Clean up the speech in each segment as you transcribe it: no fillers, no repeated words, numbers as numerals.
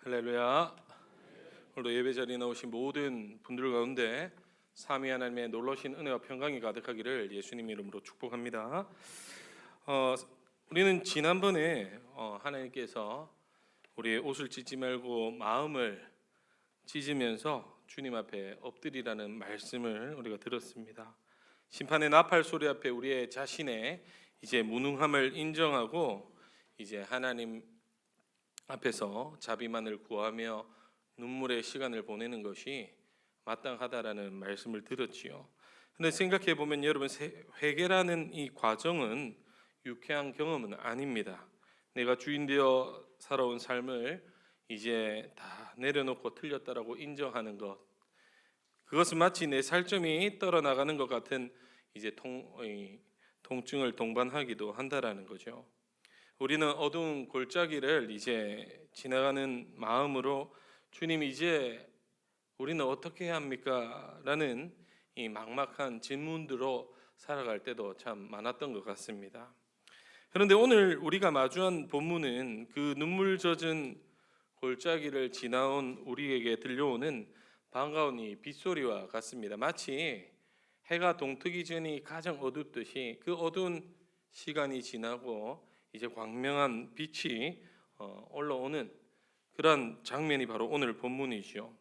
할렐루야. 오늘도 예배 자리에 나오신 모든 분들 가운데 삼위 하나님의 놀라신 은혜와 평강이 가득하기를 예수님 이름으로 축복합니다. 우리는 지난번에 하나님께서 우리의 옷을 찢지 말고 마음을 찢으면서 주님 앞에 엎드리라는 말씀을 우리가 들었습니다. 심판의 나팔 소리 앞에 우리의 자신의 이제 무능함을 인정하고 이제 하나님 앞에서 자비만을 구하며 눈물의 시간을 보내는 것이 마땅하다라는 말씀을 들었지요. 근데 생각해 보면 여러분, 회개라는 이 과정은 유쾌한 경험은 아닙니다. 내가 주인 되어 살아온 삶을 이제 다 내려놓고 틀렸다라고 인정하는 것, 그것은 마치 내 살점이 떨어나가는 것 같은 이제 통증을 동반하기도 한다라는 거죠. 우리는 어두운 골짜기를 이제 지나가는 마음으로 주님, 이제 우리는 어떻게 해야 합니까? 라는 이 막막한 질문들로 살아갈 때도 참 많았던 것 같습니다. 그런데 오늘 우리가 마주한 본문은 그 눈물 젖은 골짜기를 지나온 우리에게 들려오는 반가운 이 빗소리와 같습니다. 마치 해가 동트기 전이 가장 어둡듯이 그 어두운 시간이 지나고 이제 광명한 빛이 올라오는 그런 장면이 바로 오늘 본문이죠.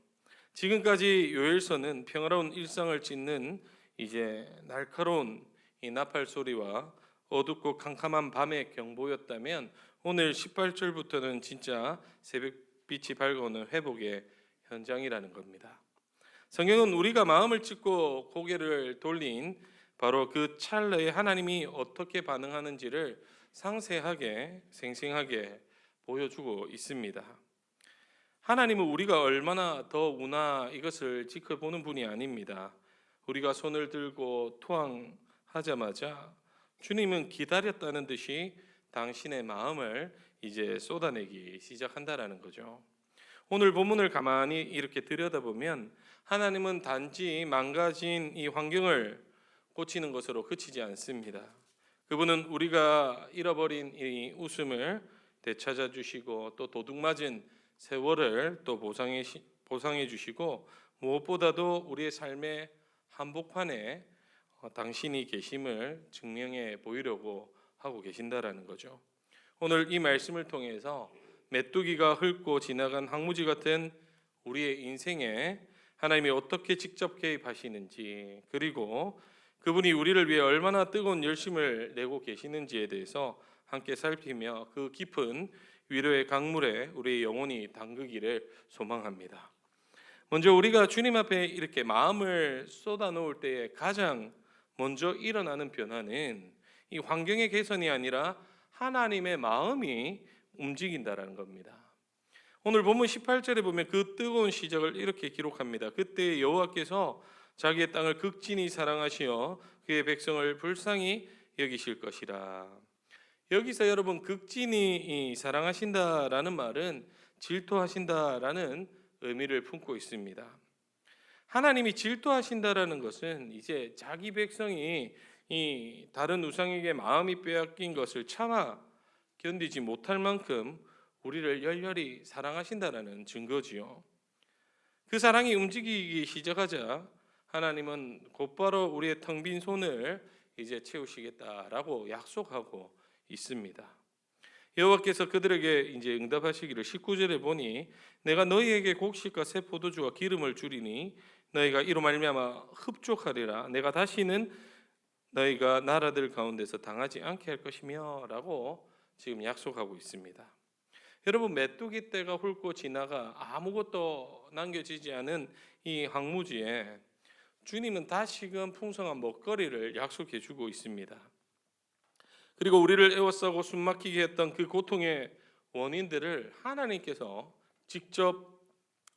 지금까지 요엘서는 평화로운 일상을 짓는 이제 날카로운 이 나팔 소리와 어둡고 캄캄한 밤의 경보였다면, 오늘 18절부터는 진짜 새벽빛이 밝아오는 회복의 현장이라는 겁니다. 성경은 우리가 마음을 찢고 고개를 돌린 바로 그 찰나에 하나님이 어떻게 반응하는지를 상세하게 생생하게 보여주고 있습니다. 하나님은 우리가 얼마나 더우나 이것을 지켜보는 분이 아닙니다. 우리가 손을 들고 토항하자마자 주님은 기다렸다는 듯이 당신의 마음을 이제 쏟아내기 시작한다라는 거죠. 오늘 본문을 가만히 이렇게 들여다보면 하나님은 단지 망가진 이 환경을 고치는 것으로 그치지 않습니다. 그분은 우리가 잃어버린 이 웃음을 되찾아 주시고, 또 도둑맞은 세월을 또 보상해 주시고, 무엇보다도 우리의 삶의 한복판에 당신이 계심을 증명해 보이려고 하고 계신다라는 거죠. 오늘 이 말씀을 통해서 메뚜기가 훑고 지나간 항무지 같은 우리의 인생에 하나님이 어떻게 직접 개입하시는지, 그리고 그분이 우리를 위해 얼마나 뜨거운 열심을 내고 계시는지에 대해서 함께 살피며 그 깊은 위로의 강물에 우리의 영혼이 담그기를 소망합니다. 먼저 우리가 주님 앞에 이렇게 마음을 쏟아놓을 때에 가장 먼저 일어나는 변화는 이 환경의 개선이 아니라 하나님의 마음이 움직인다라는 겁니다. 오늘 본문 18절에 보면 그 뜨거운 시작을 이렇게 기록합니다. 그때 여호와께서 자기의 땅을 극진히 사랑하시어 그의 백성을 불쌍히 여기실 것이라. 여기서 여러분, 극진히 사랑하신다라는 말은 질투하신다라는 의미를 품고 있습니다. 하나님이 질투하신다라는 것은 이제 자기 백성이 이 다른 우상에게 마음이 빼앗긴 것을 참아 견디지 못할 만큼 우리를 열렬히 사랑하신다라는 증거지요. 그 사랑이 움직이기 시작하자 하나님은 곧바로 우리의 텅 빈 손을 이제 채우시겠다라고 약속하고 있습니다. 여호와께서 그들에게 이제 응답하시기를 19절에 보니 내가 너희에게 곡식과 새 포도주와 기름을 주리니 너희가 이로 말미암아 흡족하리라. 내가 다시는 너희가 나라들 가운데서 당하지 않게 할 것이며 라고 지금 약속하고 있습니다. 여러분, 메뚜기 떼가 훑고 지나가 아무것도 남겨지지 않은 이 황무지에 주님은 다시금 풍성한 먹거리를 약속해 주고 있습니다. 그리고 우리를 애워싸고 숨막히게 했던 그 고통의 원인들을 하나님께서 직접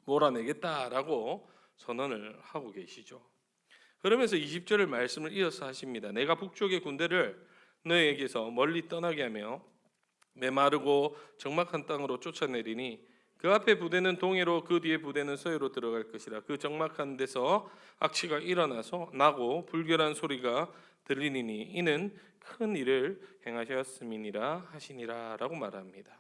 몰아내겠다라고 선언을 하고 계시죠. 그러면서 20절의 말씀을 이어서 하십니다. 내가 북쪽의 군대를 너희에게서 멀리 떠나게 하며 메마르고 적막한 땅으로 쫓아내리니 그 앞에 부대는 동해로 그 뒤에 부대는 서해로 들어갈 것이라. 그 적막한 데서 악취가 일어나서 나고 불결한 소리가 들리니 이는 큰 일을 행하셨음이니라 하시니라 라고 말합니다.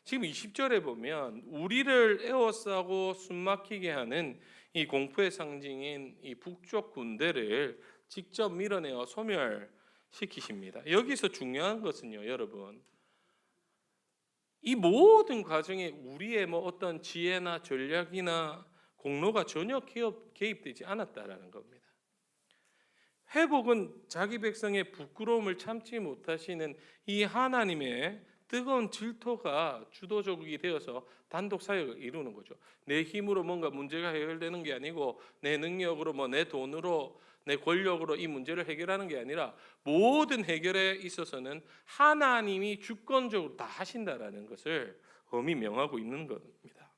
지금 20절에 보면 우리를 에워싸고 숨막히게 하는 이 공포의 상징인 이 북쪽 군대를 직접 밀어내어 소멸시키십니다. 여기서 중요한 것은요, 여러분, 이 모든 과정에 우리의 어떤 지혜나 전략이나 공로가 전혀 개입되지 않았다라는 겁니다. 회복은 자기 백성의 부끄러움을 참지 못하시는 이 하나님의 뜨거운 질투가 주도적이 되어서 단독 사역을 이루는 거죠. 내 힘으로 뭔가 문제가 해결되는 게 아니고 내 능력으로 내 돈으로 내 권력으로 이 문제를 해결하는 게 아니라 모든 해결에 있어서는 하나님이 주권적으로 다 하신다라는 것을 엄히 명하고 있는 겁니다.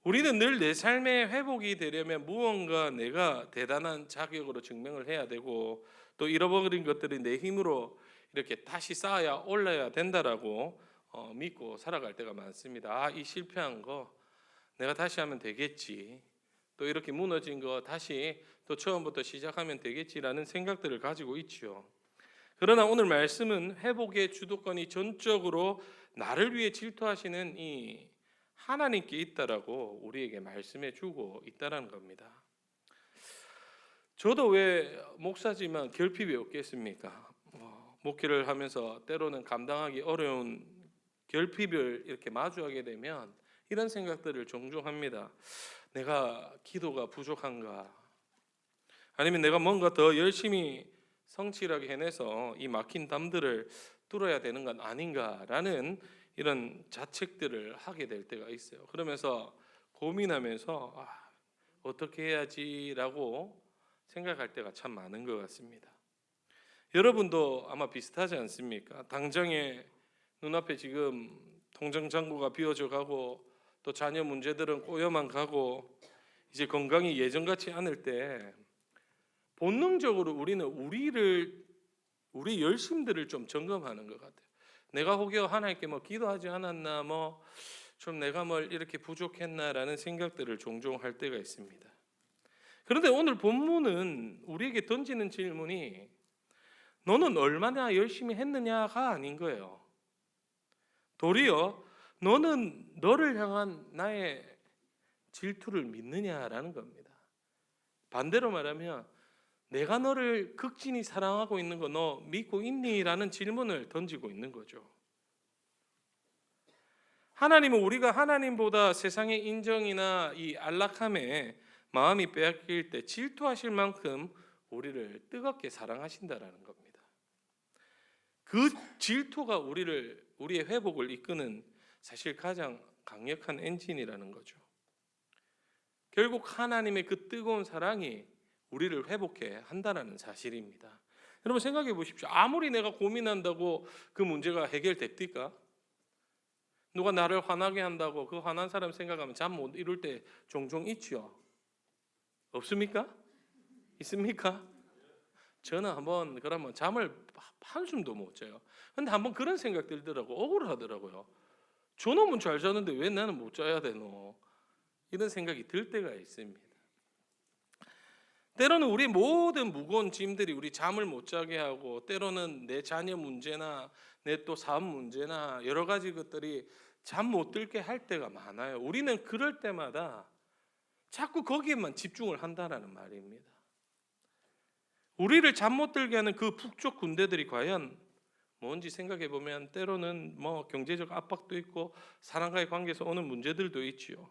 우리는 늘 내 삶의 회복이 되려면 무언가 내가 대단한 자격으로 증명을 해야 되고 또 잃어버린 것들이 내 힘으로 이렇게 다시 쌓아야 올라야 된다라고 믿고 살아갈 때가 많습니다. 이 실패한 거 내가 다시 하면 되겠지. 또 이렇게 무너진 거 다시 또 처음부터 시작하면 되겠지라는 생각들을 가지고 있지요. 그러나 오늘 말씀은 회복의 주도권이 전적으로 나를 위해 질투하시는 이 하나님께 있다라고 우리에게 말씀해 주고 있다라는 겁니다. 저도 왜 목사지만 결핍이 없겠습니까? 목회를 하면서 때로는 감당하기 어려운 결핍을 이렇게 마주하게 되면 이런 생각들을 종종 합니다. 내가 기도가 부족한가? 아니면 내가 뭔가 더 열심히 성실하게 해내서 이 막힌 담들을 뚫어야 되는 건 아닌가라는 이런 자책들을 하게 될 때가 있어요. 그러면서 고민하면서 어떻게 해야지라고 생각할 때가 참 많은 것 같습니다. 여러분도 아마 비슷하지 않습니까? 당장에 눈앞에 지금 통장 잔고가 비워져 가고 또 자녀 문제들은 꼬여만 가고 이제 건강이 예전 같지 않을 때 본능적으로 우리는 우리 열심들을 좀 점검하는 것 같아요. 내가 혹여 하나님께 기도하지 않았나, 좀 내가 뭘 이렇게 부족했나라는 생각들을 종종 할 때가 있습니다. 그런데 오늘 본문은 우리에게 던지는 질문이 너는 얼마나 열심히 했느냐가 아닌 거예요. 도리어 너는 너를 향한 나의 질투를 믿느냐라는 겁니다. 반대로 말하면 내가 너를 극진히 사랑하고 있는 거 너 믿고 있니? 라는 질문을 던지고 있는 거죠. 하나님은 우리가 하나님보다 세상의 인정이나 이 안락함에 마음이 빼앗길 때 질투하실 만큼 우리를 뜨겁게 사랑하신다라는 겁니다. 그 질투가 우리의 회복을 이끄는 사실 가장 강력한 엔진이라는 거죠. 결국 하나님의 그 뜨거운 사랑이 우리를 회복해 한다는 사실입니다. 여러분 생각해 보십시오. 아무리 내가 고민한다고 그 문제가 해결됩니까? 누가 나를 화나게 한다고 그 화난 사람 생각하면 잠 못 이룰 때 종종 있죠. 없습니까? 있습니까? 저는 한번 그러면 잠을 한숨도 못 자요. 근데 한번 그런 생각 들더라고. 억울하더라고요. 저놈은 잘 자는데 왜 나는 못 자야 되노? 이런 생각이 들 때가 있습니다. 때로는 우리 모든 무거운 짐들이 우리 잠을 못 자게 하고 때로는 내 자녀 문제나 내 또 사업 문제나 여러 가지 것들이 잠 못 들게 할 때가 많아요. 우리는 그럴 때마다 자꾸 거기에만 집중을 한다는 말입니다. 우리를 잠 못 들게 하는 그 북쪽 군대들이 과연 뭔지 생각해 보면 때로는 경제적 압박도 있고 사람과의 관계에서 오는 문제들도 있지요.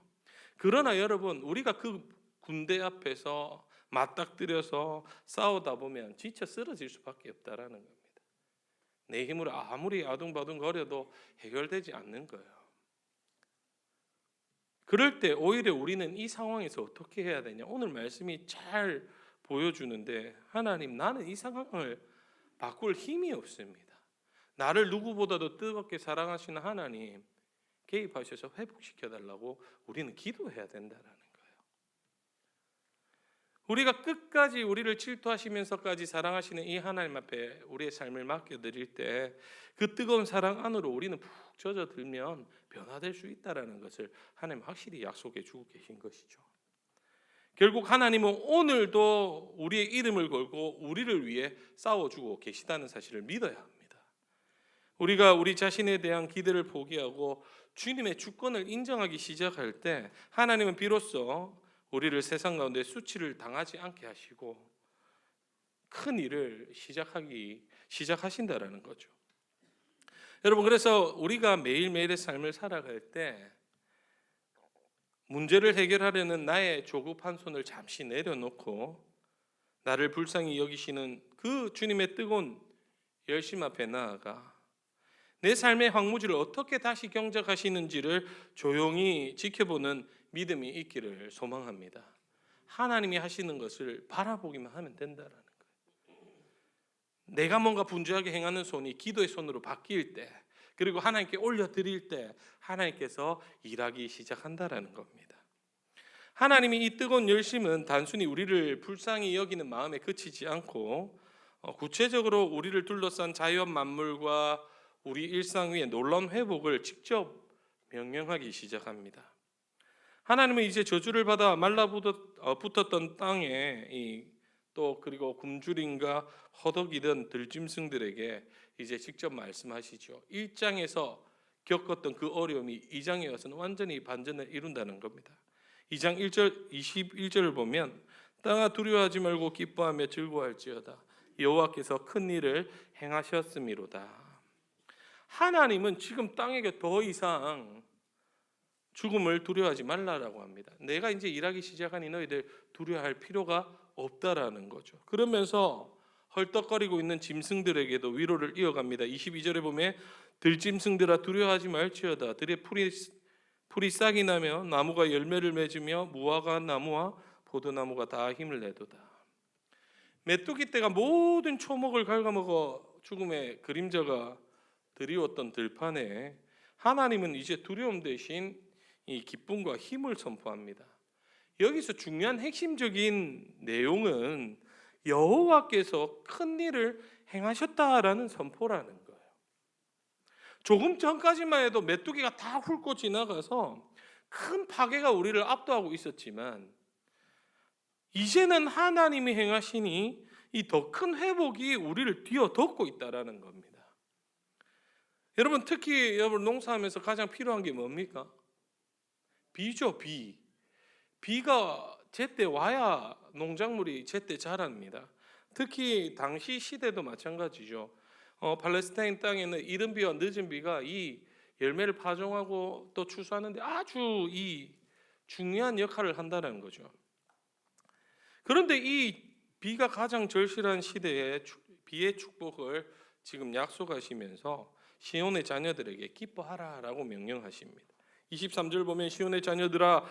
그러나 여러분 우리가 그 군대 앞에서 맞닥뜨려서 싸우다 보면 지쳐 쓰러질 수밖에 없다라는 겁니다. 내 힘으로 아무리 아둥바둥거려도 해결되지 않는 거예요. 그럴 때 오히려 우리는 이 상황에서 어떻게 해야 되냐? 오늘 말씀이 잘 보여주는데 하나님 나는 이 상황을 바꿀 힘이 없습니다. 나를 누구보다도 뜨겁게 사랑하시는 하나님 개입하셔서 회복시켜달라고 우리는 기도해야 된다라는 거예요. 우리가 끝까지 우리를 질투하시면서까지 사랑하시는 이 하나님 앞에 우리의 삶을 맡겨드릴 때 그 뜨거운 사랑 안으로 우리는 푹 젖어들면 변화될 수 있다는 것을 하나님 확실히 약속해 주고 계신 것이죠. 결국 하나님은 오늘도 우리의 이름을 걸고 우리를 위해 싸워주고 계시다는 사실을 믿어야 합니다. 우리가 우리 자신에 대한 기대를 포기하고 주님의 주권을 인정하기 시작할 때 하나님은 비로소 우리를 세상 가운데 수치를 당하지 않게 하시고 큰 일을 시작하신다라는 거죠. 여러분, 그래서 우리가 매일매일의 삶을 살아갈 때 문제를 해결하려는 나의 조급한 손을 잠시 내려놓고 나를 불쌍히 여기시는 그 주님의 뜨거운 열심 앞에 나아가 내 삶의 황무지를 어떻게 다시 경작하시는지를 조용히 지켜보는 믿음이 있기를 소망합니다. 하나님이 하시는 것을 바라보기만 하면 된다라는 거예요. 내가 뭔가 분주하게 행하는 손이 기도의 손으로 바뀔 때, 그리고 하나님께 올려드릴 때 하나님께서 일하기 시작한다라는 겁니다. 하나님이 이 뜨거운 열심은 단순히 우리를 불쌍히 여기는 마음에 그치지 않고 구체적으로 우리를 둘러싼 자연 만물과 우리 일상 위에 놀라운 회복을 직접 명령하기 시작합니다. 하나님은 이제 저주를 받아 말라붙었던 땅에 또 그리고 굶주림과 허덕이던 들짐승들에게 이제 직접 말씀하시죠. 1장에서 겪었던 그 어려움이 2장에 와서는 완전히 반전을 이룬다는 겁니다. 2장 1절 21절을 보면 땅아 두려워하지 말고 기뻐하며 즐거워할지어다 여호와께서 큰 일을 행하셨음이로다. 하나님은 지금 땅에게 더 이상 죽음을 두려워하지 말라라고 합니다. 내가 이제 일하기 시작하니 너희들 두려워할 필요가 없다라는 거죠. 그러면서 헐떡거리고 있는 짐승들에게도 위로를 이어갑니다. 22절에 보면 들짐승들아 두려워하지 말지어다 들의 풀이 싹이 나며 나무가 열매를 맺으며 무화과 나무와 포도나무가 다 힘을 내도다. 메뚜기 떼가 모든 초목을 갉아먹어 죽음의 그림자가 드리웠던 들판에 하나님은 이제 두려움 대신 이 기쁨과 힘을 선포합니다. 여기서 중요한 핵심적인 내용은 여호와께서 큰 일을 행하셨다라는 선포라는 거예요. 조금 전까지만 해도 메뚜기가 다 훑고 지나가서 큰 파괴가 우리를 압도하고 있었지만 이제는 하나님이 행하시니 이 더 큰 회복이 우리를 뒤어덮고 있다라는 겁니다. 여러분, 특히 여러분 농사하면서 가장 필요한 게 뭡니까? 비죠, 비. 비가 제때 와야 농작물이 제때 자랍니다. 특히 당시 시대도 마찬가지죠. 팔레스타인 땅에는 이른 비와 늦은 비가 이 열매를 파종하고 또 추수하는데 아주 이 중요한 역할을 한다는 거죠. 그런데 이 비가 가장 절실한 시대에 비의 축복을 지금 약속하시면서 시온의 자녀들에게 기뻐하라라고 명령하십니다. 23절 보면 시온의 자녀들아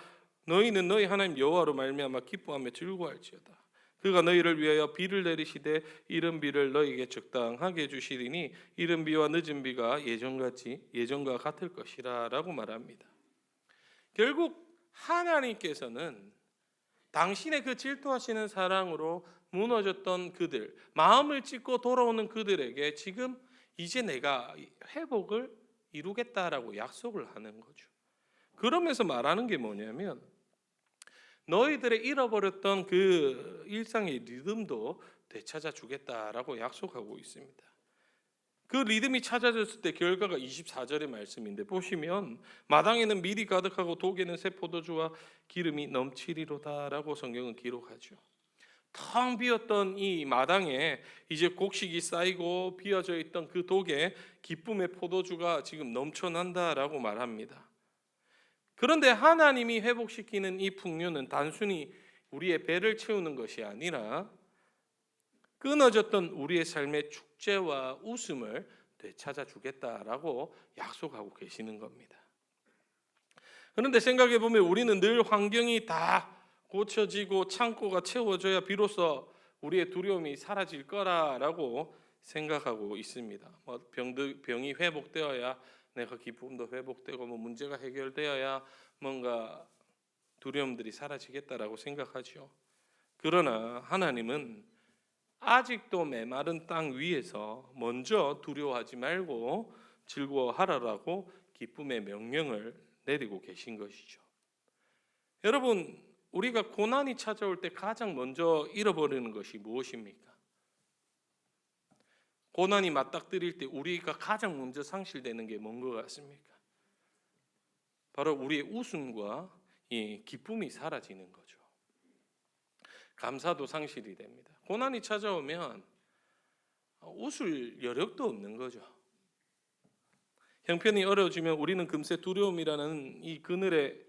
너희는 너희 하나님 여호와로 말미암아 기뻐하며 즐거워할지어다. 그가 너희를 위하여 비를 내리시되 이른 비를 너희에게 적당하게 주시리니 이른 비와 늦은 비가 예전과 같을 것이라라고 말합니다. 결국 하나님께서는 당신의 그 질투하시는 사랑으로 무너졌던 그들, 마음을 찢고 돌아오는 그들에게 지금 이제 내가 회복을 이루겠다라고 약속을 하는 거죠. 그러면서 말하는 게 뭐냐면 너희들의 잃어버렸던 그 일상의 리듬도 되찾아 주겠다라고 약속하고 있습니다. 그 리듬이 찾아졌을 때 결과가 24절의 말씀인데 보시면 마당에는 밀이 가득하고 독에는 새 포도주와 기름이 넘치리로다라고 성경은 기록하죠. 텅 비었던 이 마당에 이제 곡식이 쌓이고 비어져 있던 그 독에 기쁨의 포도주가 지금 넘쳐난다라고 말합니다. 그런데 하나님이 회복시키는 이 풍요는 단순히 우리의 배를 채우는 것이 아니라 끊어졌던 우리의 삶의 축제와 웃음을 되찾아 주겠다라고 약속하고 계시는 겁니다. 그런데 생각해 보면 우리는 늘 환경이 다 고쳐지고 창고가 채워져야 비로소 우리의 두려움이 사라질 거라라고 생각하고 있습니다. 병이 회복되어야 내가 기쁨도 회복되고 문제가 해결되어야 뭔가 두려움들이 사라지겠다라고 생각하죠. 그러나 하나님은 아직도 메마른 땅 위에서 먼저 두려워하지 말고 즐거워하라라고 기쁨의 명령을 내리고 계신 것이죠. 여러분, 우리가 고난이 찾아올 때 가장 먼저 잃어버리는 것이 무엇입니까? 고난이 맞닥뜨릴 때 우리가 가장 먼저 상실되는 게 뭔 것 같습니까? 바로 우리의 웃음과 이 기쁨이 사라지는 거죠. 감사도 상실이 됩니다. 고난이 찾아오면 웃을 여력도 없는 거죠. 형편이 어려워지면 우리는 금세 두려움이라는 이 그늘에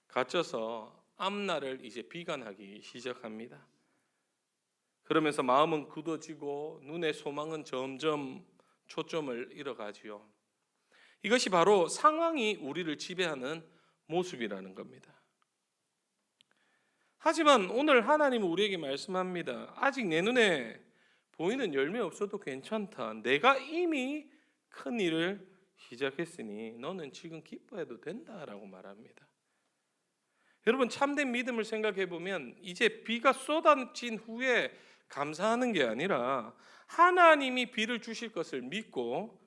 갇혀서 앞날을 이제 비관하기 시작합니다. 그러면서 마음은 굳어지고 눈의 소망은 점점 초점을 잃어가지요. 이것이 바로 상황이 우리를 지배하는 모습이라는 겁니다. 하지만 오늘 하나님은 우리에게 말씀합니다. 아직 내 눈에 보이는 열매 없어도 괜찮다. 내가 이미 큰 일을 시작했으니 너는 지금 기뻐해도 된다라고 말합니다. 여러분, 참된 믿음을 생각해 보면 이제 비가 쏟아진 후에 감사하는 게 아니라 하나님이 비를 주실 것을 믿고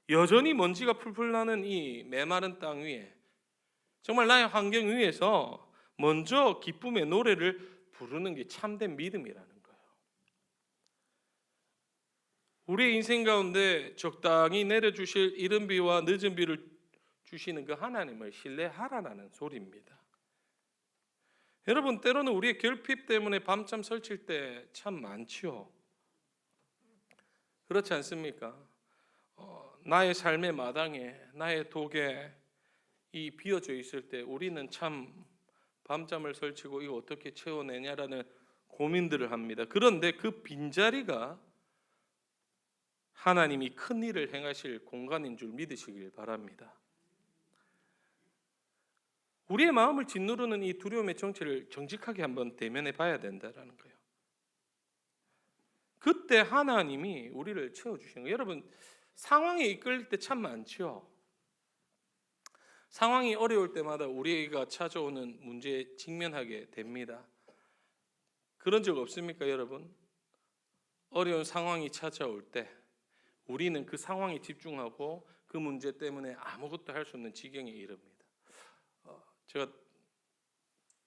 여전히 먼지가 풀풀 나는 이 메마른 땅 위에 정말 나의 환경 위에서 먼저 기쁨의 노래를 부르는 게 참된 믿음이라는 거예요. 우리의 인생 가운데 적당히 내려주실 이른 비와 늦은 비를 주시는 그 하나님을 신뢰하라는 소리입니다. 여러분, 때로는 우리의 결핍 때문에 밤잠 설칠 때 참 많지요. 그렇지 않습니까? 나의 삶의 마당에, 나의 독에 이 비어져 있을 때 우리는 참 밤잠을 설치고 이거 어떻게 채워내냐라는 고민들을 합니다. 그런데 그 빈자리가 하나님이 큰 일을 행하실 공간인 줄 믿으시길 바랍니다. 우리의 마음을 짓누르는 이 두려움의 정체를 정직하게 한번 대면해 봐야 된다는 거예요. 그때 하나님이 우리를 채워주시는 거예요. 여러분, 상황에 이끌릴 때 참 많죠. 상황이 어려울 때마다 우리가 찾아오는 문제에 직면하게 됩니다. 그런 적 없습니까, 여러분? 어려운 상황이 찾아올 때 우리는 그 상황에 집중하고 그 문제 때문에 아무것도 할 수 없는 지경에 이릅니다. 제가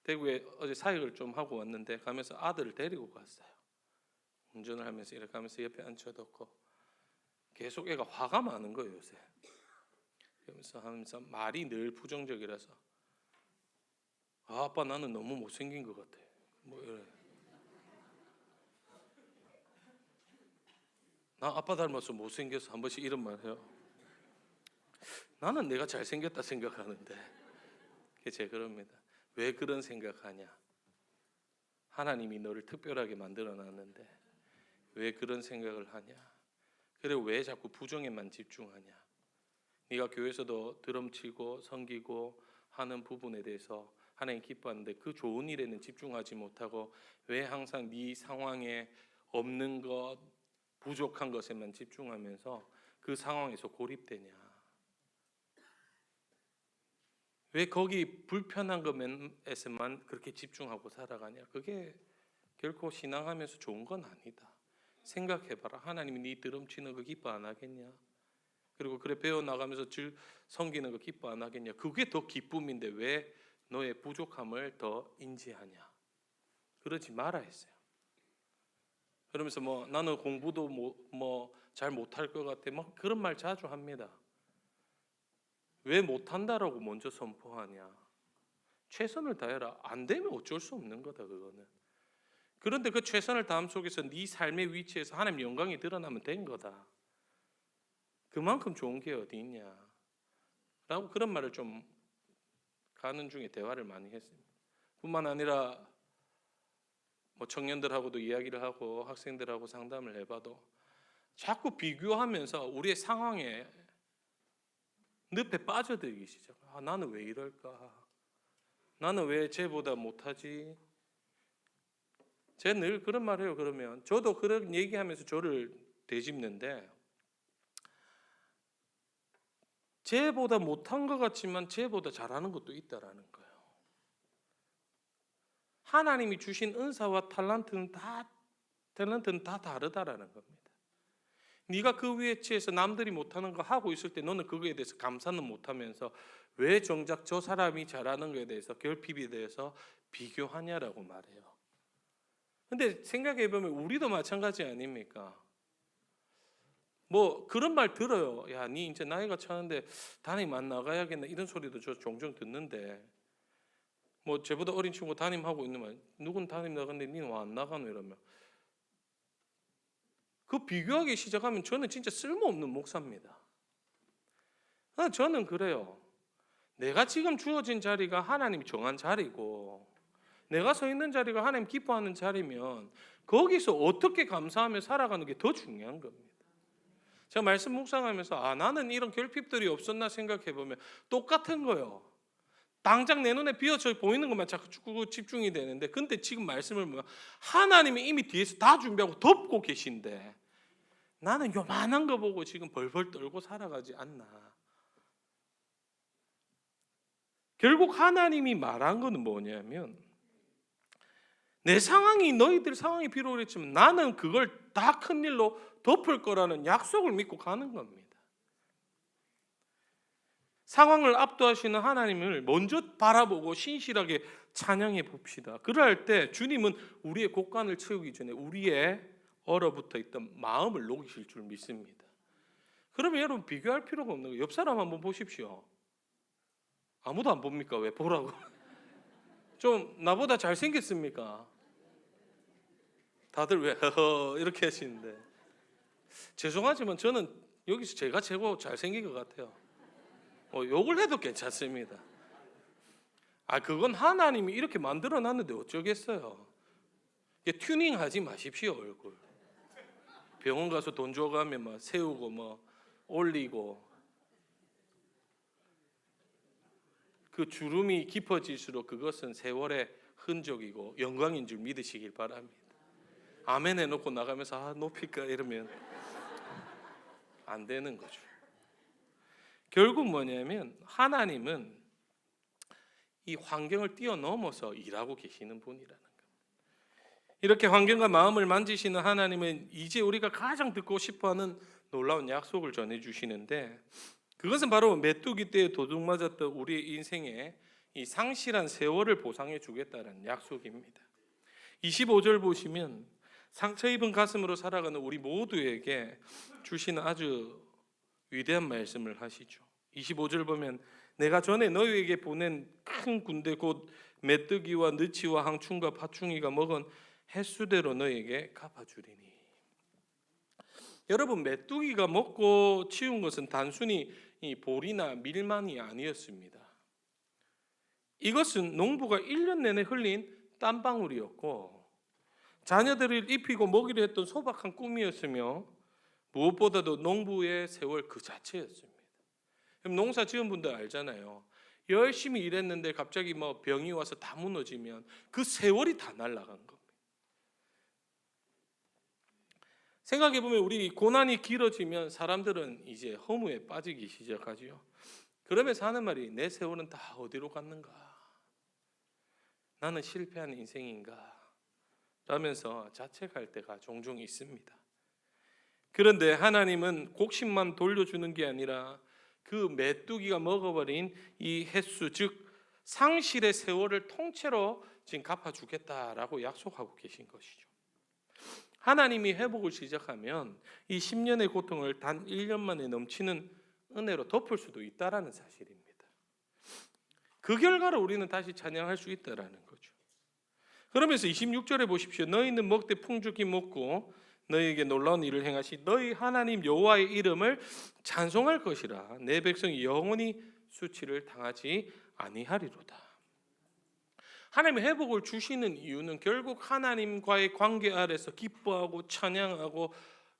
대구에 어제 사역을 좀 하고 왔는데 가면서 아들을 데리고 갔어요. 운전을 하면서 이렇게 하면서 옆에 앉혀뒀고 계속 애가 화가 많은 거예요, 요새. 그러면서 하면서 말이 늘 부정적이라서 아빠 나는 너무 못생긴 것 같아. 뭐 이래. 나 아빠 닮아서 못생겨서 한 번씩 이런 말 해요. 나는 내가 잘생겼다 생각하는데. 제가 그럽니다. 왜 그런 생각하냐? 하나님이 너를 특별하게 만들어놨는데 왜 그런 생각을 하냐? 그리고 왜 자꾸 부정에만 집중하냐? 네가 교회에서도 드럼치고 섬기고 하는 부분에 대해서 하나님 기뻐하는데 그 좋은 일에는 집중하지 못하고 왜 항상 네 상황에 없는 것, 부족한 것에만 집중하면서 그 상황에서 고립되냐? 왜 거기 불편한 것에서만 그렇게 집중하고 살아가냐? 그게 결코 신앙하면서 좋은 건 아니다. 생각해봐라. 하나님이 네 드럼치는 거 기뻐 안 하겠냐? 그리고 그래 배워나가면서 섬기는 거 기뻐 안 하겠냐? 그게 더 기쁨인데 왜 너의 부족함을 더 인지하냐? 그러지 말아 했어요. 그러면서 뭐 나는 공부도 뭐 잘 못할 것 같아. 뭐 그런 말 자주 합니다. 왜 못한다라고 먼저 선포하냐? 최선을 다해라. 안 되면 어쩔 수 없는 거다, 그거는. 그런데 그 최선을 다함 속에서 네 삶의 위치에서 하나님 영광이 드러나면 된 거다. 그만큼 좋은 게 어디 있냐? 라고 그런 말을 좀 가는 중에 대화를 많이 했습니다. 뿐만 아니라 뭐 청년들하고도 이야기를 하고 학생들하고 상담을 해봐도 자꾸 비교하면서 우리의 상황에 늪에 빠져들기 시작. 나는 왜 이럴까? 나는 왜 쟤보다 못하지? 제가 늘 그런 말 해요. 그러면 저도 그런 얘기하면서 저를 되짚는데 쟤보다 못한 것 같지만 쟤보다 잘하는 것도 있다라는 거예요. 하나님이 주신 은사와 탤런트는 다 다르다라는 겁니다. 네가 그 위치에서 남들이 못하는 거 하고 있을 때 너는 그거에 대해서 감사는 못하면서 왜 정작 저 사람이 잘하는 거에 대해서 결핍에 대해서 비교하냐라고 말해요. 근데 생각해 보면 우리도 마찬가지 아닙니까? 뭐 그런 말 들어요. 야, 니 이제 나이가 차는데 담임 안 나가야겠나 이런 소리도 저 종종 듣는데, 뭐 저보다 어린 친구 담임하고 있는 말, 누군 담임 나갔는데 니는 왜 안 나가노 이러면, 그 비교하기 시작하면 저는 진짜 쓸모없는 목사입니다. 저는 그래요. 내가 지금 주어진 자리가 하나님이 정한 자리고, 내가 서 있는 자리가 하나님 기뻐하는 자리면 거기서 어떻게 감사하며 살아가는 게 더 중요한 겁니다. 제가 말씀 묵상하면서 나는 이런 결핍들이 없었나 생각해 보면 똑같은 거예요. 당장 내 눈에 비어져 보이는 것만 자꾸 집중이 되는데, 근데 지금 말씀을 보면 하나님이 이미 뒤에서 다 준비하고 덮고 계신데 나는 요만한 거 보고 지금 벌벌 떨고 살아가지 않나. 결국 하나님이 말한 거는 뭐냐면, 내 상황이 너희들 상황이 비록 그랬지만 나는 그걸 다 큰일로 덮을 거라는 약속을 믿고 가는 겁니다. 상황을 압도하시는 하나님을 먼저 바라보고 신실하게 찬양해 봅시다. 그럴 때 주님은 우리의 곳간을 채우기 전에 우리의 얼어붙어 있던 마음을 녹이실 줄 믿습니다. 그러면 여러분 비교할 필요가 없는 거예요. 옆 사람 한번 보십시오. 아무도 안 봅니까? 왜 보라고? 좀 나보다 잘생겼습니까? 다들 왜 허허 이렇게 하시는데, 죄송하지만 저는 여기서 제가 최고 잘생긴 것 같아요. 욕을 해도 괜찮습니다. 그건 하나님이 이렇게 만들어 놨는데 어쩌겠어요. 튜닝하지 마십시오. 얼굴 병원 가서 돈 줘가면 막 세우고 뭐 올리고, 그 주름이 깊어질수록 그것은 세월의 흔적이고 영광인 줄 믿으시길 바랍니다. 아멘 해놓고 나가면서 높일까 이러면 안 되는 거죠. 결국 뭐냐면 하나님은 이 환경을 뛰어넘어서 일하고 계시는 분이라는 겁니다. 이렇게 환경과 마음을 만지시는 하나님은 이제 우리가 가장 듣고 싶어하는 놀라운 약속을 전해주시는데, 그것은 바로 메뚜기 떼에 도둑맞았던 우리의 인생에 이 상실한 세월을 보상해 주겠다는 약속입니다. 25절 보시면 상처 입은 가슴으로 살아가는 우리 모두에게 주시는 아주 위대한 말씀을 하시죠. 25절 보면 내가 전에 너희에게 보낸 큰 군대 곧 메뚜기와 느치와 항충과 파충이가 먹은 횟수대로 너희에게 갚아주리니. 여러분, 메뚜기가 먹고 치운 것은 단순히 이 볼이나 밀만이 아니었습니다. 이것은 농부가 1년 내내 흘린 땀방울이었고 자녀들을 입히고 먹이려 했던 소박한 꿈이었으며 무엇보다도 농부의 세월 그 자체였습니다. 농사 지은 분들 알잖아요. 열심히 일했는데 갑자기 뭐 병이 와서 다 무너지면 그 세월이 다 날아간 겁니다. 생각해 보면 우리 고난이 길어지면 사람들은 이제 허무에 빠지기 시작하죠. 그러면서 하는 말이 내 세월은 다 어디로 갔는가? 나는 실패한 인생인가? 라면서 자책할 때가 종종 있습니다. 그런데 하나님은 곡식만 돌려주는 게 아니라 그 메뚜기가 먹어버린 이 횟수, 즉 상실의 세월을 통째로 지금 갚아주겠다라고 약속하고 계신 것이죠. 하나님이 회복을 시작하면 이 10년의 고통을 단 1년 만에 넘치는 은혜로 덮을 수도 있다라는 사실입니다. 그 결과로 우리는 다시 찬양할 수 있다라는 거죠. 그러면서 26절에 보십시오. 너희는 먹되 풍족히 먹고 너희에게 놀라운 일을 행하시 너희 하나님 여호와의 이름을 찬송할 것이라. 내 백성이 영원히 수치를 당하지 아니하리로다. 하나님의 회복을 주시는 이유는 결국 하나님과의 관계 아래서 기뻐하고 찬양하고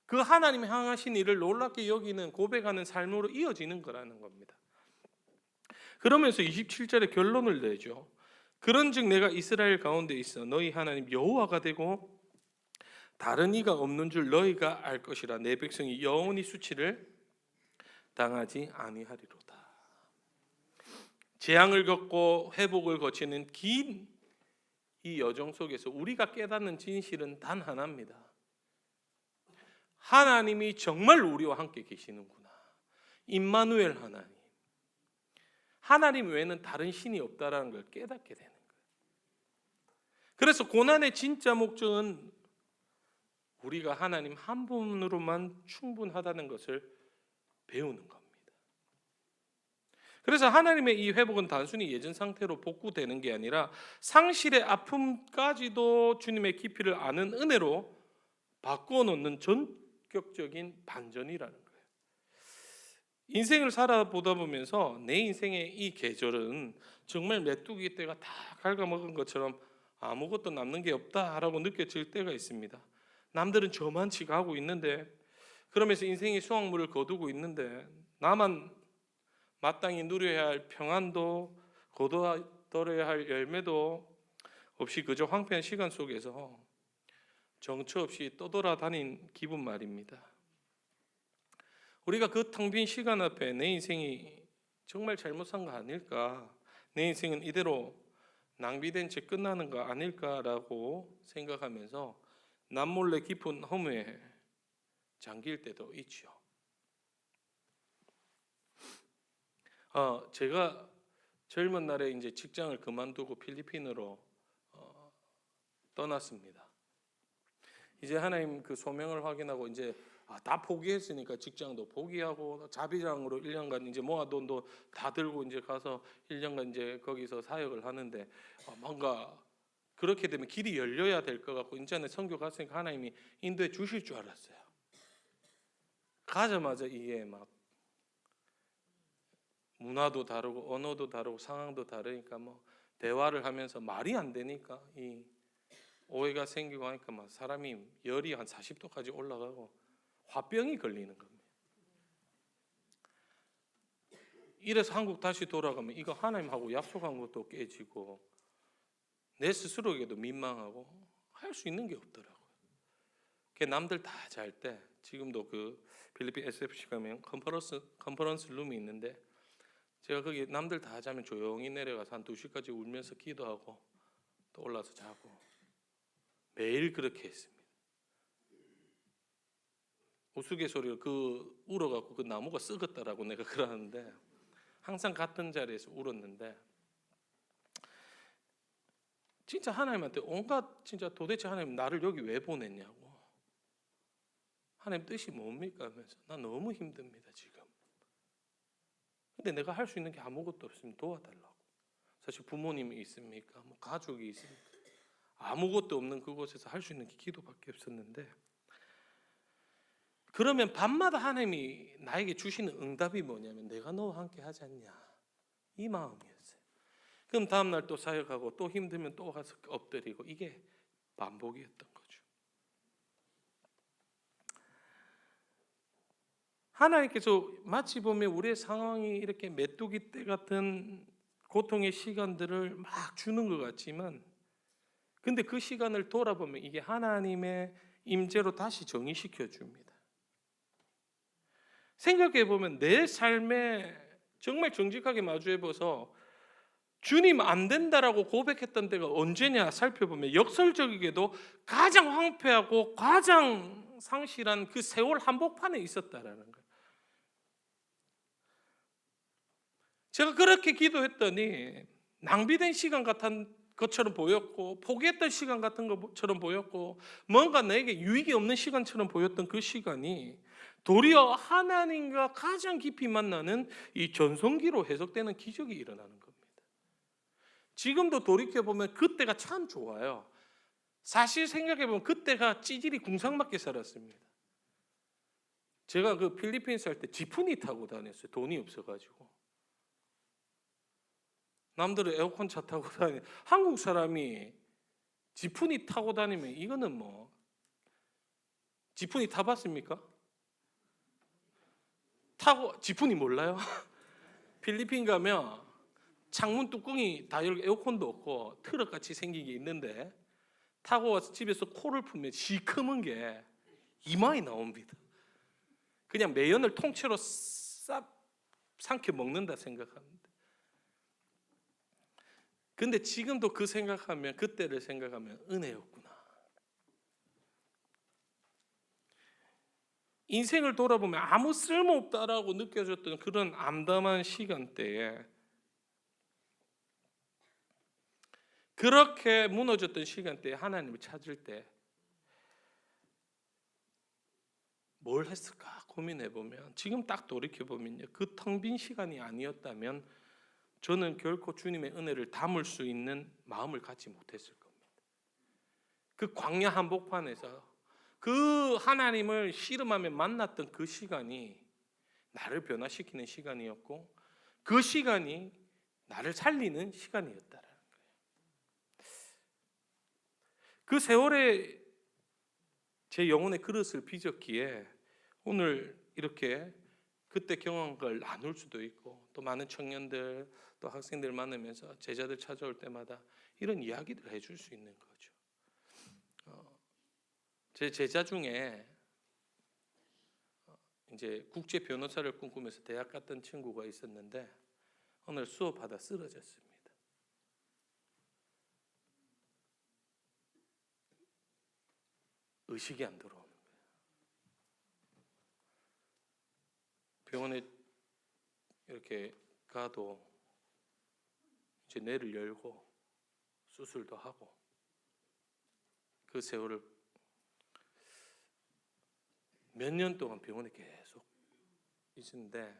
그 하나님이 행하신 일을 놀랍게 여기는 고백하는 삶으로 이어지는 거라는 겁니다. 그러면서 27절에 결론을 내죠. 그런즉 내가 이스라엘 가운데 있어 너희 하나님 여호와가 되고 다른 이가 없는 줄 너희가 알 것이라. 내 백성이 영원히 수치를 당하지 아니하리로다. 재앙을 겪고 회복을 거치는 긴 이 여정 속에서 우리가 깨닫는 진실은 단 하나입니다. 하나님이 정말 우리와 함께 계시는구나. 임마누엘 하나님. 하나님 외에는 다른 신이 없다라는 걸 깨닫게 되는 거예요. 그래서 고난의 진짜 목적은 우리가 하나님 한 분으로만 충분하다는 것을 배우는 겁니다. 그래서 하나님의 이 회복은 단순히 예전 상태로 복구되는 게 아니라 상실의 아픔까지도 주님의 깊이를 아는 은혜로 바꾸어 놓는 전격적인 반전이라는 거예요. 인생을 살아보다 보면서 내 인생의 이 계절은 정말 메뚜기 떼가 다 갉아먹은 것처럼 아무것도 남는 게 없다라고 느껴질 때가 있습니다. 남들은 저만치 가고 있는데, 그러면서 인생의 수확물을 거두고 있는데 나만 마땅히 누려야 할 평안도 거둬들여야 할 열매도 없이 그저 황폐한 시간 속에서 정처 없이 떠돌아다닌 기분 말입니다. 우리가 그 텅 빈 시간 앞에 내 인생이 정말 잘못 산 거 아닐까, 내 인생은 이대로 낭비된 채 끝나는 거 아닐까라고 생각하면서 남몰래 깊은 허무에 잠길 때도 있죠. 제가 젊은 날에 이제 직장을 그만두고 필리핀으로 떠났습니다. 이제 하나님 그 소명을 확인하고 이제 다 포기했으니까 직장도 포기하고 자비장으로 1년간 이제 모아둔 돈 다 들고 이제 가서 1년간 이제 거기서 사역을 하는데 뭔가 그렇게 되면 길이 열려야 될 것 같고 이제는 선교 갔으니까 하나님이 인도해 주실 줄 알았어요. 가자마자 이게 막 문화도 다르고 언어도 다르고 상황도 다르니까 뭐 대화를 하면서 말이 안 되니까 이 오해가 생기고 하니까 막 사람이 열이 한 40도까지 올라가고 화병이 걸리는 겁니다. 이래서 한국 다시 돌아가면 이거 하나님하고 약속한 것도 깨지고 내 스스로에게도 민망하고 할 수 있는 게 없더라고요. 남들 다 잘 때 지금도 그 필리핀 SFC 가면 컨퍼런스 룸이 있는데 제가 거기 남들 다 자면 조용히 내려가서 한 2시까지 울면서 기도하고 또 올라서 자고 매일 그렇게 했습니다. 우스갯소리로 울어갖고 그 나무가 썩었다라고 내가 그러는데 항상 같은 자리에서 울었는데 진짜 하나님한테 온갖 진짜 도대체 하나님 나를 여기 왜 보냈냐고, 하나님 뜻이 뭡니까 하면서 나 너무 힘듭니다 지금. 근데 내가 할 수 있는 게 아무것도 없으면 도와달라고. 사실 부모님이 있습니까? 뭐 가족이 있습니까? 아무것도 없는 그곳에서 할 수 있는 게 기도밖에 없었는데, 그러면 밤마다 하나님이 나에게 주시는 응답이 뭐냐면 내가 너와 함께 하지 않냐, 이 마음이었어요. 그럼 다음날 또 사역하고 또 힘들면 또 가서 엎드리고 이게 반복이었던 거죠. 하나님께서 마치 보면 우리의 상황이 이렇게 메뚜기 떼 같은 고통의 시간들을 막 주는 것 같지만, 근데 그 시간을 돌아보면 이게 하나님의 임재로 다시 정의시켜 줍니다. 생각해 보면 내 삶에 정말 정직하게 마주해 봐서 주님 안 된다라고 고백했던 때가 언제냐 살펴보면 역설적이게도 가장 황폐하고 가장 상실한 그 세월 한복판에 있었다라는 거예요. 제가 그렇게 기도했더니 낭비된 시간 같은 것처럼 보였고 포기했던 시간 같은 것처럼 보였고 뭔가 나에게 유익이 없는 시간처럼 보였던 그 시간이 도리어 하나님과 가장 깊이 만나는 이 전성기로 해석되는 기적이 일어나는 겁니다. 지금도 돌이켜보면 그때가 참 좋아요. 사실 생각해보면 그때가 찌질이 궁상맞게 살았습니다. 제가 그 필리핀 살 때 지프니 타고 다녔어요. 돈이 없어가지고. 남들은 에어컨 차 타고 다니. 한국 사람이 지프니 타고 다니면 이거는 뭐 지프니 타봤습니까? 타고 지프니 몰라요? 필리핀 가면 창문 뚜껑이 다 열고 에어컨도 없고 트럭같이 생긴 게 있는데 타고 와서 집에서 코를 풀면 시커먼 게 이마에 나옵니다. 그냥 매연을 통째로 싹 삼켜 먹는다 생각합니다. 근데 지금도 그 생각하면 그때를 생각하면 은혜였구나. 인생을 돌아보면 아무 쓸모없다라고 느껴졌던 그런 암담한 시간대에 그렇게 무너졌던 시간대에 하나님을 찾을 때 뭘 했을까 고민해보면 지금 딱 돌이켜보면요, 그 텅 빈 시간이 아니었다면 저는 결코 주님의 은혜를 담을 수 있는 마음을 갖지 못했을 겁니다. 그 광야 한복판에서 그 하나님을 씨름하며 만났던 그 시간이 나를 변화시키는 시간이었고, 그 시간이 나를 살리는 시간이었다라는 거예요. 그 세월에 제 영혼의 그릇을 빚었기에 오늘 이렇게 그때 경험한 걸 나눌 수도 있고, 또 많은 청년들 또 학생들 만나면서 제자들 찾아올 때마다 이런 이야기들을 해줄 수 있는 거죠. 제 제자 중에 이제 국제 변호사를 꿈꾸면서 대학 갔던 친구가 있었는데 오늘 수업하다 쓰러졌습니다. 의식이 안 들어오는 거예요. 병원에 이렇게 가도 이제 뇌를 열고 수술도 하고 그 세월을 몇 년 동안 병원에 계속 있는데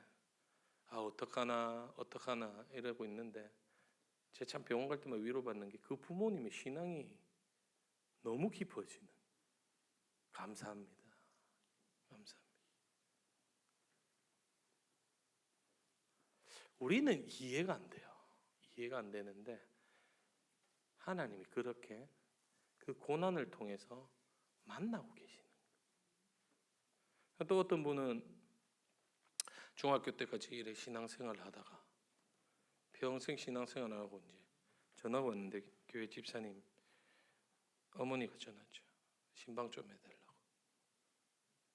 어떡하나 이러고 있는데, 제가 참 병원 갈 때마다 위로받는 게 그 부모님의 신앙이 너무 깊어지는, 감사합니다. 우리는 이해가 안 돼요. 이해가 안 되는데 하나님이 그렇게 그 고난을 통해서 만나고 계시는 거예요. 또 어떤 분은 중학교 때까지 이래 신앙생활을 하다가 평생 신앙생활을 하고 이제 전화가 왔는데, 교회 집사님 어머니가 전화죠. 신방 좀 해달라고.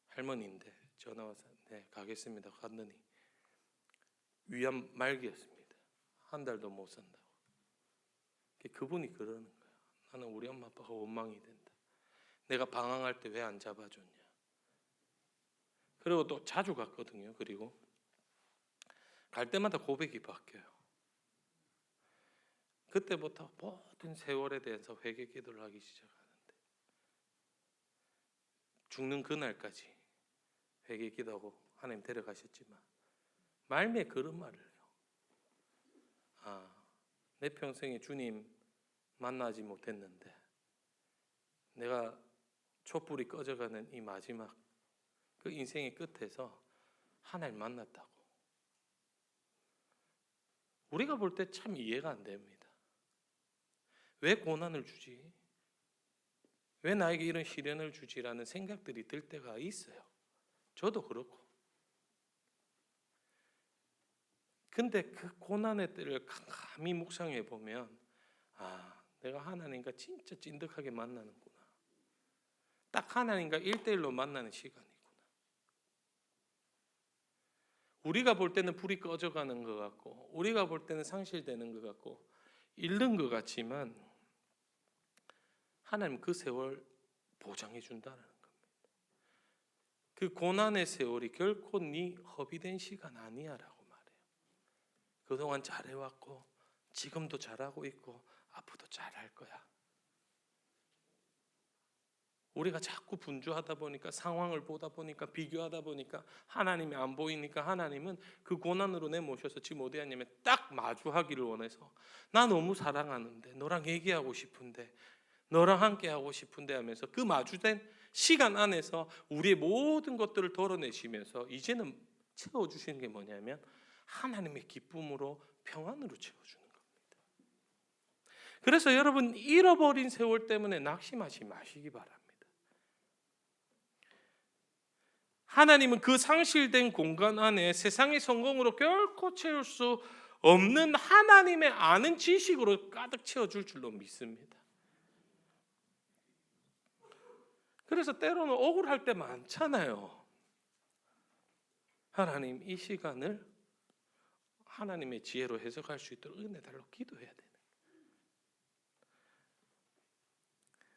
할머니인데 전화 와서 네 가겠습니다. 갔더니 위암 말기였습니다. 한 달도 못 산다고. 그분이 그러는 거야. 나는 우리 엄마 아빠가 원망이 된다. 내가 방황할 때 왜 안 잡아줬냐. 그리고 또 자주 갔거든요. 그리고 갈 때마다 고백이 바뀌어요. 그때부터 모든 세월에 대해서 회개 기도를 하기 시작하는데, 죽는 그날까지 회개 기도하고 하나님 데려가셨지만 말미에 그런 말을 해요. 내 평생에 주님 만나지 못했는데 내가 촛불이 꺼져가는 이 마지막 그 인생의 끝에서 하나님 만났다고. 우리가 볼 때 참 이해가 안 됩니다. 왜 고난을 주지? 왜 나에게 이런 시련을 주지라는 생각들이 들 때가 있어요. 저도 그렇고. 근데 그 고난의 때를 감히 묵상해 보면 내가 하나님과 진짜 찐득하게 만나는구나. 딱 하나님과 1대1로 만나는 시간이구나. 우리가 볼 때는 불이 꺼져가는 것 같고, 우리가 볼 때는 상실되는 것 같고, 잃는 것 같지만 하나님 그 세월 보장해 준다는 겁니다. 그 고난의 세월이 결코 네 허비된 시간 아니야라고 말해요. 그동안 잘해왔고 지금도 잘하고 있고 앞으로도 잘할 거야. 우리가 자꾸 분주하다 보니까, 상황을 보다 보니까, 비교하다 보니까 하나님이 안 보이니까 하나님은 그 고난으로 내모셔서 지금 어디 하냐면 딱 마주하기를 원해서, 나 너무 사랑하는데, 너랑 얘기하고 싶은데, 너랑 함께 하고 싶은데 하면서 그 마주된 시간 안에서 우리의 모든 것들을 덜어내시면서 이제는 채워주시는 게 뭐냐면 하나님의 기쁨으로, 평안으로 채워주는 겁니다. 그래서 여러분, 잃어버린 세월 때문에 낙심하지 마시기 바랍니다. 하나님은 그 상실된 공간 안에 세상의 성공으로 결코 채울 수 없는 하나님의 아는 지식으로 가득 채워줄 줄로 믿습니다. 그래서 때로는 억울할 때 많잖아요. 하나님, 이 시간을 하나님의 지혜로 해석할 수 있도록 은혜 달라고 기도해야 되는.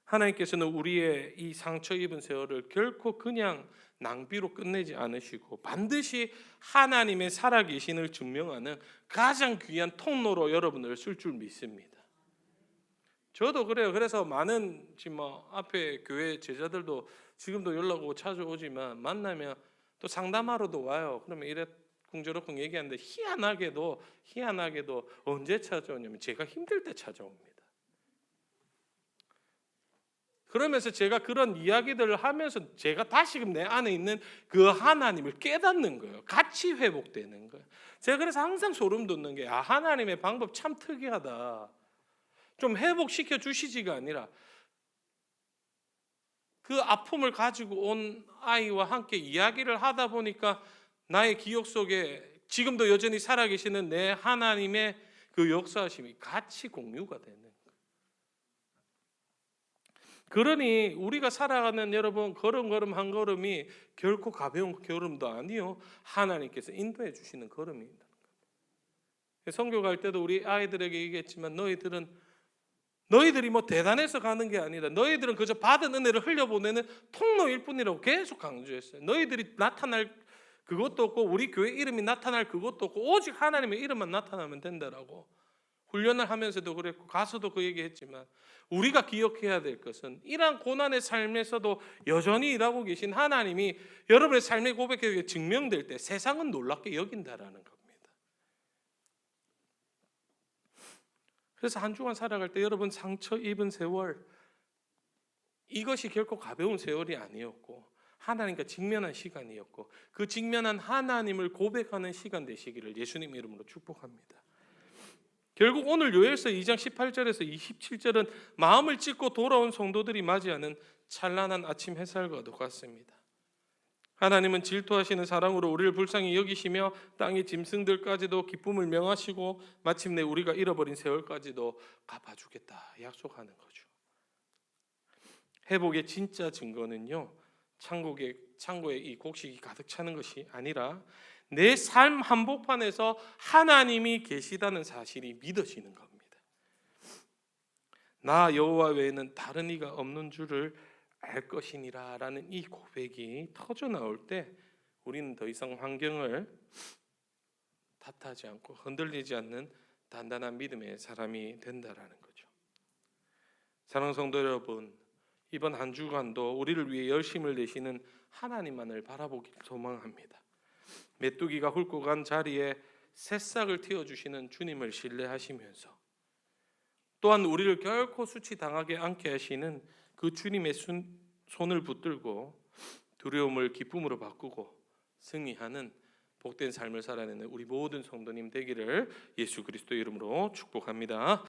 하나님께서는 우리의 이 상처 입은 세월을 결코 그냥 낭비로 끝내지 않으시고 반드시 하나님의 살아계신을 증명하는 가장 귀한 통로로 여러분을 쓸 줄 믿습니다. 저도 그래요. 그래서 많은 지금 뭐 앞에 교회 제자들도 지금도 연락 오고 찾아오지만 만나면 또 상담하러도 와요. 그러면 이래 궁저렇쿵 얘기하는데 희한하게도 언제 찾아오냐면 제가 힘들 때 찾아옵니다. 그러면서 제가 그런 이야기들을 하면서 제가 다시금 내 안에 있는 그 하나님을 깨닫는 거예요. 같이 회복되는 거예요. 제가 그래서 항상 소름 돋는 게 하나님의 방법 참 특이하다. 좀 회복시켜 주시지가 아니라 그 아픔을 가지고 온 아이와 함께 이야기를 하다 보니까 나의 기억 속에 지금도 여전히 살아계시는 내 하나님의 그 역사심이 같이 공유가 되는 거예요. 그러니 우리가 살아가는 여러분 걸음 한 걸음이 결코 가벼운 걸음도 아니요, 하나님께서 인도해 주시는 걸음입니다. 선교 갈 때도 우리 아이들에게 얘기했지만 너희들이 뭐 대단해서 가는 게 아니라 너희들은 그저 받은 은혜를 흘려보내는 통로일 뿐이라고 계속 강조했어요. 너희들이 나타날 그것도 없고 우리 교회 이름이 나타날 그것도 없고 오직 하나님의 이름만 나타나면 된다라고 훈련을 하면서도 그랬고 가서도 그 얘기했지만 우리가 기억해야 될 것은 이러한 고난의 삶에서도 여전히 일하고 계신 하나님이 여러분의 삶의 고백에 증명될 때 세상은 놀랍게 여긴다라는 겁니다. 그래서 한 주간 살아갈 때 여러분 상처 입은 세월 이것이 결코 가벼운 세월이 아니었고 하나님과 직면한 시간이었고 그 직면한 하나님을 고백하는 시간 되시기를 예수님 이름으로 축복합니다. 결국 오늘 요엘서 2장 18절에서 27절은 마음을 찢고 돌아온 성도들이 맞이하는 찬란한 아침 햇살과도 같습니다. 하나님은 질투하시는 사랑으로 우리를 불쌍히 여기시며 땅의 짐승들까지도 기쁨을 명하시고 마침내 우리가 잃어버린 세월까지도 갚아주겠다 약속하는 거죠. 회복의 진짜 증거는요, 창고에 이 곡식이 가득 차는 것이 아니라 내 삶 한복판에서 하나님이 계시다는 사실이 믿어지는 겁니다. 나 여호와 외에는 다른 이가 없는 줄을 알 것이니라 라는 이 고백이 터져 나올 때 우리는 더 이상 환경을 탓하지 않고 흔들리지 않는 단단한 믿음의 사람이 된다라는 거죠. 사랑하는 성도 여러분, 이번 한 주간도 우리를 위해 열심을 내시는 하나님만을 바라보길 소망합니다. 메뚜기가 훑고 간 자리에 새싹을 틔워주시는 주님을 신뢰하시면서 또한 우리를 결코 수치당하게 않게 하시는 그 주님의 손을 붙들고 두려움을 기쁨으로 바꾸고 승리하는 복된 삶을 살아내는 우리 모든 성도님 되기를 예수 그리스도 이름으로 축복합니다.